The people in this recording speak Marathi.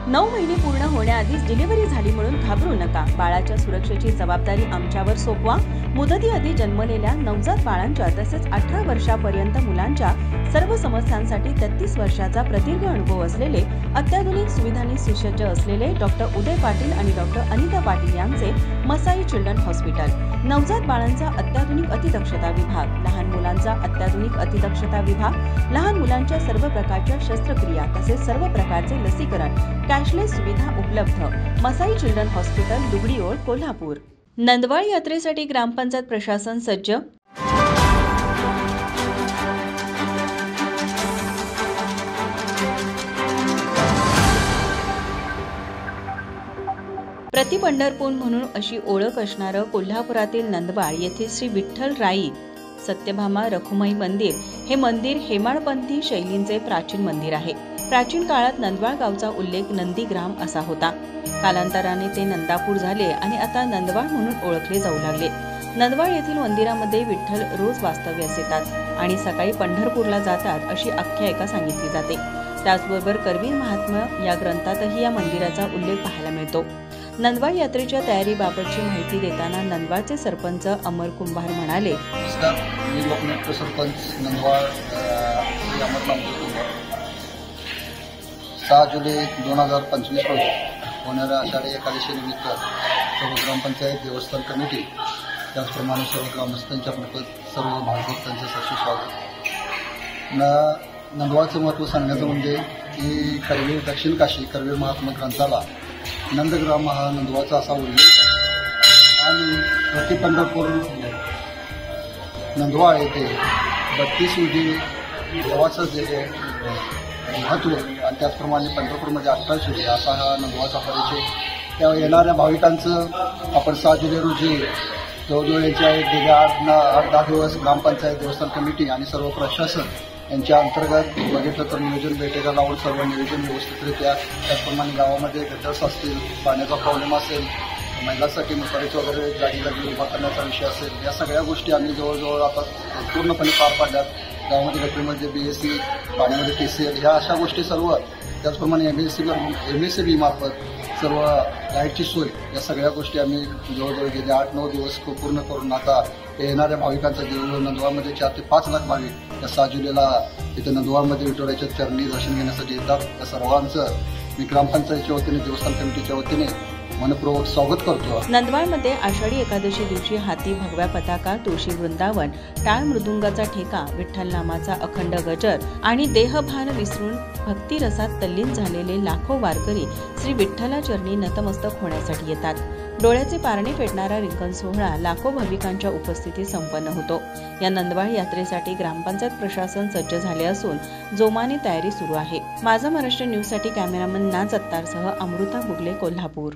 9 महिने पूर्ण होण्याआधीच डिलिव्हरी झाली म्हणून घाबरू नका। बाळाच्या सुरक्षेची जबाबदारी आमच्यावर सोपवा। मुदतीआधी जन्मलेल्या नवजात बाळांच्या तसेच 18 वर्षापर्यंत मुलांच्या सर्व समस्यांसाठी 33 वर्षाचा प्रदीर्घ अनुभव असलेले, अत्याधुनिक सुविधांनी सुसज्ज असलेले डॉक्टर उदय पाटील आणि डॉक्टर अनिता पाटील यांचे मसाई चिल्ड्रन हॉस्पिटल। नवजात बाळांचा अत्याधुनिक अतिदक्षता विभाग, लहान मुलांचा अत्याधुनिक अतिदक्षता विभाग, लहान मुलांच्या सर्व प्रकारच्या शस्त्रक्रिया तसेच सर्व प्रकारचे लसीकरण, कॅशलेस सुविधा उपलब्ध। Masai children hospital, Dugdiol, Kolhapur. नंदवाळ यात्रेसाठी ग्रामपंचायत प्रशासन सज्ज। प्रति पंढरपूर म्हणून अशी ओळख असणारं कोल्हापुरातील नंदवाळ येथे श्री विठ्ठलराई सत्यभामा रखुमाई मंदिर हे मंदिर हेमाडपंथी शैलींचे प्राचीन मंदिर आहे। प्राचीन काळात नंदवाळ गावचा उल्लेख नंदीग्राम असा होता। कालांतराने ते नंदापूर झाले आणि आता नंदवाळ म्हणून ओळखले जाऊ लागले। नंदवाळ येथील मंदिरामध्ये विठ्ठल रोज वास्तव्यास येतात आणि सकाळी पंढरपूरला जातात अशी आख्यायिका सांगितली जाते। त्याचबरोबर करवीर महात्म्य या ग्रंथातही या मंदिराचा उल्लेख पाहायला मिळतो। नंदवाळ यात्रेच्या तयारीबाबतची माहिती देताना नंदवाळचे सरपंच अमर कुंभार म्हणाले, मी लोकनेते सरपंच नंदवाळ 6 जुलै 2025 रोजी होणाऱ्या आषाढी एकादशी निमित्त सर्व ग्रामपंचायत देवस्थान कमिटी त्याचप्रमाणे सर्व ग्रामस्थांच्या मार्फत सर्व भाविकांचे सरसे स्वागत। नंदवाळचं महत्त्व सांगण्याचं म्हणजे की करवीर दक्षिण काशी करवीर महात्मा ग्रंथाला नंदग्राम हा नंदवाळचा असा उल्लेख आहे आणि प्रति पंढरपूर नंदवाळ येथे 32 विधी देवाचं जे महत्त्व आणि त्याचप्रमाणे पंढरपूरमध्ये 28 विधी असा हा नंदवाळचा परिचय। त्या येणाऱ्या भाविकांचं आपण 6 जुलै रोजी जवळजवळ यांच्या गेल्या 8-10 दिवस ग्रामपंचायत देवस्थान कमिटी आणि सर्व प्रशासन यांच्या अंतर्गत बघितलं तर नियोजन बैठका लावून सर्व नियोजन व्यवस्थितरित्या, त्याचप्रमाणे गावामध्ये गटर्स असतील, पाण्याचा प्रॉब्लेम असेल, महिलांसाठी मसारीच वगैरे जागी उभा करण्याचा विषय असेल, या सगळ्या गोष्टी आम्ही जवळजवळ आता पूर्णपणे पार पाडल्यात। गावामध्ये गटरीमध्ये BSC, पाण्यामध्ये TCL ह्या अशा गोष्टी सर्व, त्याचप्रमाणे MSCB मार्फत सर्व लाईटची सोय, या सगळ्या गोष्टी आम्ही जवळजवळ गेले 8-9 दिवस पूर्ण करून आता येणाऱ्या भाविकांचा जवळजवळ नंदवाळमध्ये 4 ते 5 लाख भाविक या 6 जुलैला इथं नंदवाळमध्ये विठोबाच्या चरणी दर्शन घेण्यासाठी येतात। त्या सर्वांचं मी ग्रामपंचायतीच्या वतीने देवस्थान कमिटीच्या वतीने मनपूर्वक स्वागत करतो। नंदवाळमध्ये आषाढी एकादशी दिवशी हाती भगव्या पताका, तुळशी वृंदावन, टाळ मृदुंगाचा ठेका, विठ्ठल नामाचा अखंड गजर आणि देहभान विसरून भक्तिरसात तल्लीन झालेले लाखो वारकरी श्री विठ्ठला चरणी नतमस्तक होण्यासाठी येतात। डोळ्याचे पारणे फेडणारा रिंगण सोहळा लाखो भाविकांच्या उपस्थितीत संपन्न होतो। या नंदवाळ यात्रेसाठी ग्रामपंचायत प्रशासन सज्ज झाले असून जोमाने तयारी सुरू आहे। माझा महाराष्ट्र न्यूज साठी कॅमेरामन नाज अत्तारसह अमृता बुगले, कोल्हापूर।